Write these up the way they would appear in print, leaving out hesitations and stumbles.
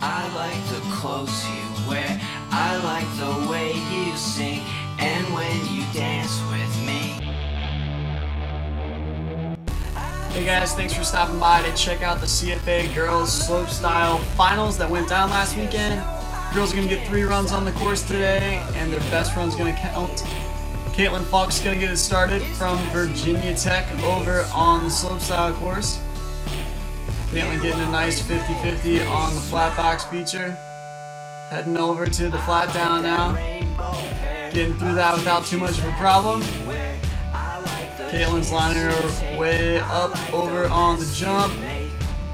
I like the clothes you wear, I like the way you sing, and when you dance with me. Hey guys, thanks for stopping by to check out the CFA Girls Slopestyle Finals that went down last weekend. Girls are going to get 3 runs on the course today, and their best run's going to count. Caitlin Falk's going to get it started from Virginia Tech over on the slopestyle course. Caitlin getting a nice 50-50 on the flat box feature. Heading over to the flat down now. Getting through that without too much of a problem. Caitlin's lining her way up over on the jump.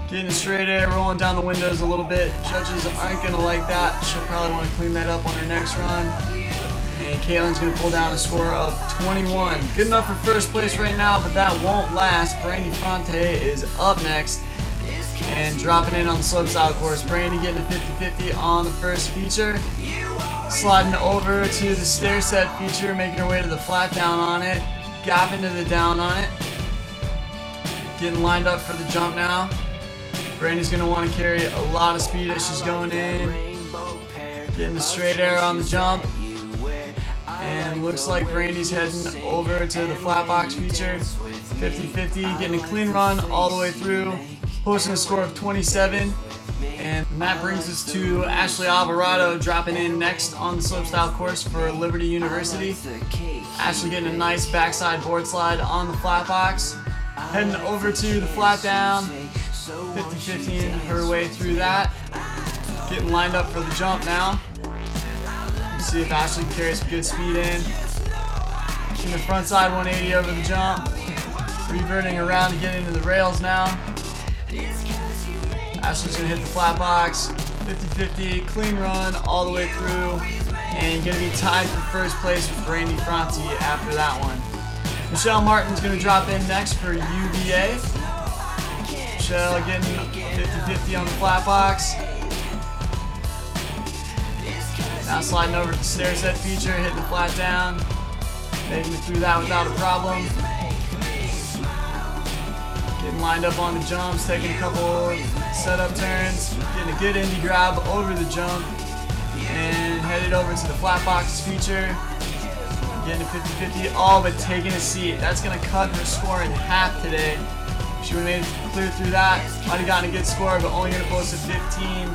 Getting straight air, rolling down the windows a little bit. Judges aren't going to like that. She'll probably want to clean that up on her next run. And Caitlin's going to pull down a score of 21. Good enough for first place right now, but that won't last. Brandy Fronte is up next and dropping in on the slopestyle course. Brandy getting a 50-50 on the first feature. Sliding over to the stair set feature, making her way to the flat down on it. Gap into the down on it. Getting lined up for the jump now. Brandy's going to want to carry a lot of speed as she's going in. Getting the straight air on the jump. And looks like Brandy's heading over to the flat box feature. 50-50, getting a clean run all the way through. Posting a score of 27. And that brings us to Ashley Alvarado dropping in next on the slopestyle course for Liberty University. Ashley getting a nice backside board slide on the flat box. Heading over to the flat down. 50-50 her way through that. Getting lined up for the jump now. Let's see if Ashley can carry some good speed in. In the front side 180 over the jump. Reverting around to get into the rails now. Ashley's going to hit the flat box. 50-50, clean run all the way through. And going to be tied for first place with Brandy Fronte after that one. Michelle Martin's going to drop in next for UVA. Michelle getting 50-50 on the flat box. Now sliding over to the stair set feature, hitting the flat down. Making it through that without a problem. Getting lined up on the jumps, taking a couple setup turns. Getting a good indie grab over the jump. And headed over to the flat box feature. Getting a 50-50, all but taking a seat. That's going to cut her score in half today. She would have made it clear through that. Might have gotten a good score, but only going to post a 15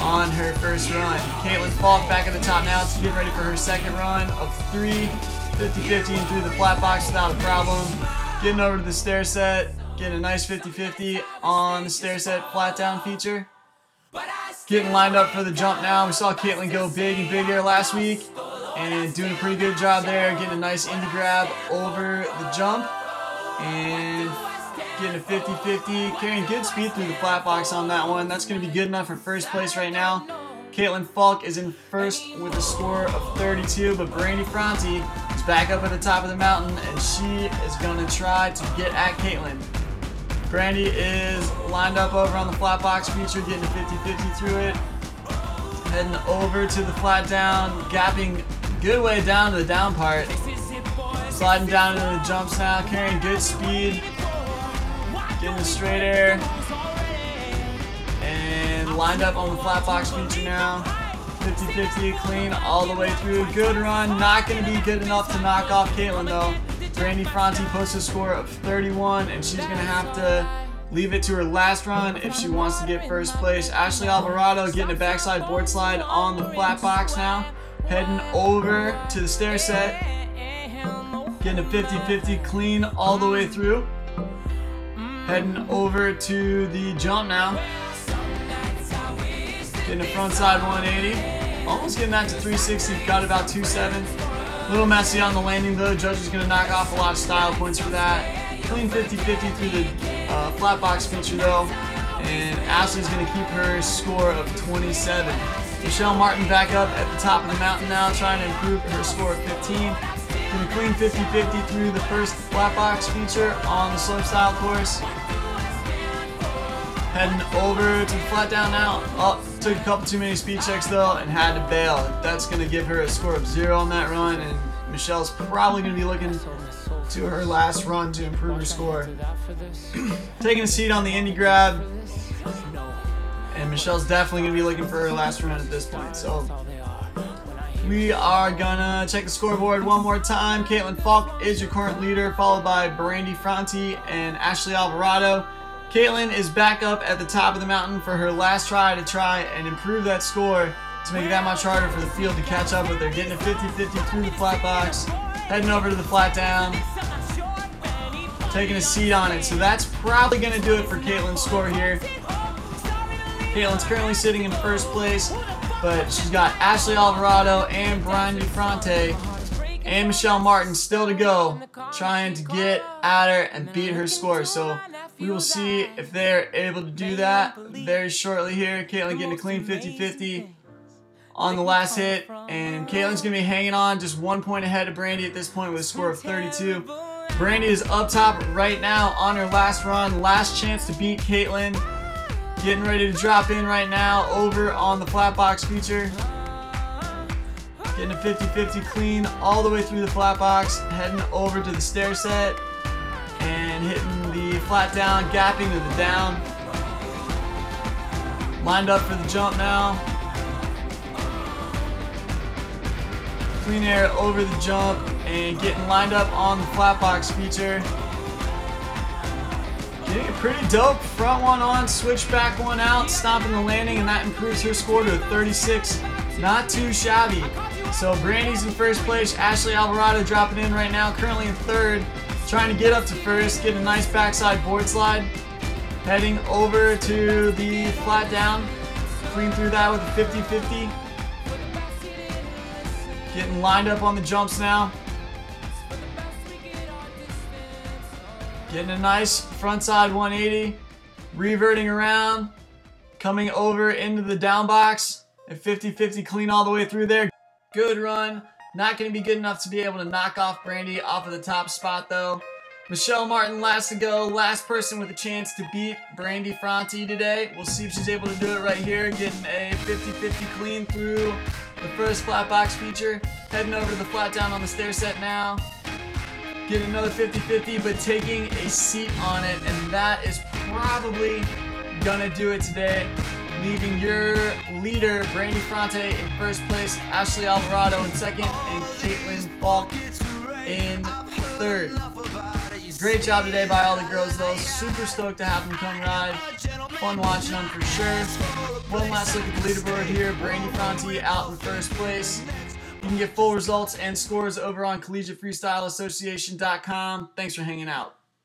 on her first run. Caitlin Falk back at the top now to get ready for her second run of 3. 50-50 through the flat box without a problem. Getting over to the stair set. Getting a nice 50-50 on the stair set flat down feature. Getting lined up for the jump now. We saw Caitlin go big and bigger last week. And doing a pretty good job there. Getting a nice indie grab over the jump. And getting a 50-50, carrying good speed through the flat box on that one. That's going to be good enough for first place right now. Caitlin Falk is in first with a score of 32, but Brandy Fronte is back up at the top of the mountain, and she is going to try to get at Caitlin. Brandy is lined up over on the flat box feature, getting a 50-50 through it. Heading over to the flat down, gapping good way down to the down part. Sliding down into the jumps now, carrying good speed. Getting the straight air. And lined up on the flat box feature now. 50-50, clean all the way through. Good run. Not going to be good enough to knock off Caitlin though. Brandy Fronte posts a score of 31, and she's going to have to leave it to her last run if she wants to get first place. Ashley Alvarado getting a backside board slide on the flat box now. Heading over to the stair set. Getting a 50-50 clean all the way through. Heading over to the jump now. Getting a front side 180. Almost getting that to 360. Got about 2.7. A little messy on the landing though. Judge is going to knock off a lot of style points for that. Clean 50-50 through the flat box feature though. And Ashley's going to keep her score of 27. Michelle Martin back up at the top of the mountain now, trying to improve her score of 15. Going to clean 50-50 through the first flat box feature on the slopestyle course. Heading over to the flat down now. Oh, took a couple too many speed checks though and had to bail. That's going to give her a score of 0 on that run, and Michelle's probably going to be looking to her last run to improve her score. Taking a seat on the indie grab and Michelle's definitely going to be looking for her last run at this point. So we are going to check the scoreboard one more time. Caitlin Falk is your current leader, followed by Brandy Franti and Ashley Alvarado. Caitlin is back up at the top of the mountain for her last try to try and improve that score to make it that much harder for the field to catch up with her. Getting a 50-50 through the flat box, heading over to the flat down, taking a seat on it. So that's probably going to do it for Caitlin's score here. Caitlin's currently sitting in first place, but she's got Ashley Alvarado and Brandy Franti and Michelle Martin still to go, trying to get at her and beat her score. So we will see if they're able to do that very shortly here. Caitlin getting a clean 50-50 on the last hit, and Caitlin's going to be hanging on just 1 point ahead of Brandy at this point with a score of 32. Brandy is up top right now on her last run, last chance to beat Caitlin. Getting ready to drop in right now over on the flat box feature. Getting a 50-50 clean all the way through the flat box, heading over to the stair set and hitting the flat down, gapping to the down. Lined up for the jump now. Clean air over the jump and getting lined up on the flat box feature. Getting a pretty dope front one on, switch back one out, stopping the landing, and that improves her score to a 36. Not too shabby. So Brandy's in first place, Ashley Alvarado dropping in right now, currently in third, trying to get up to first, get a nice backside board slide, heading over to the flat down, clean through that with a 50-50. Getting lined up on the jumps now. Getting a nice frontside 180, reverting around, coming over into the down box, and 50-50 clean all the way through there. Good run. Not going to be good enough to be able to knock off Brandy off of the top spot though. Michelle Martin last to go, last person with a chance to beat Brandy Franti today. We'll see if she's able to do it right here. Getting a 50-50 clean through the first flat box feature. Heading over to the flat down on the stair set now. Getting another 50-50, but taking a seat on it, and that is probably gonna do it today. Leaving your leader, Brandy Franti, in first place, Ashley Alvarado in second, and Caitlin Falk in third. Great job today by all the girls though. Super stoked to have them come ride. Fun watching them for sure. One last look at the leaderboard here. Brandy Franti out in first place. You can get full results and scores over on collegiatefreestyleassociation.com. Thanks for hanging out.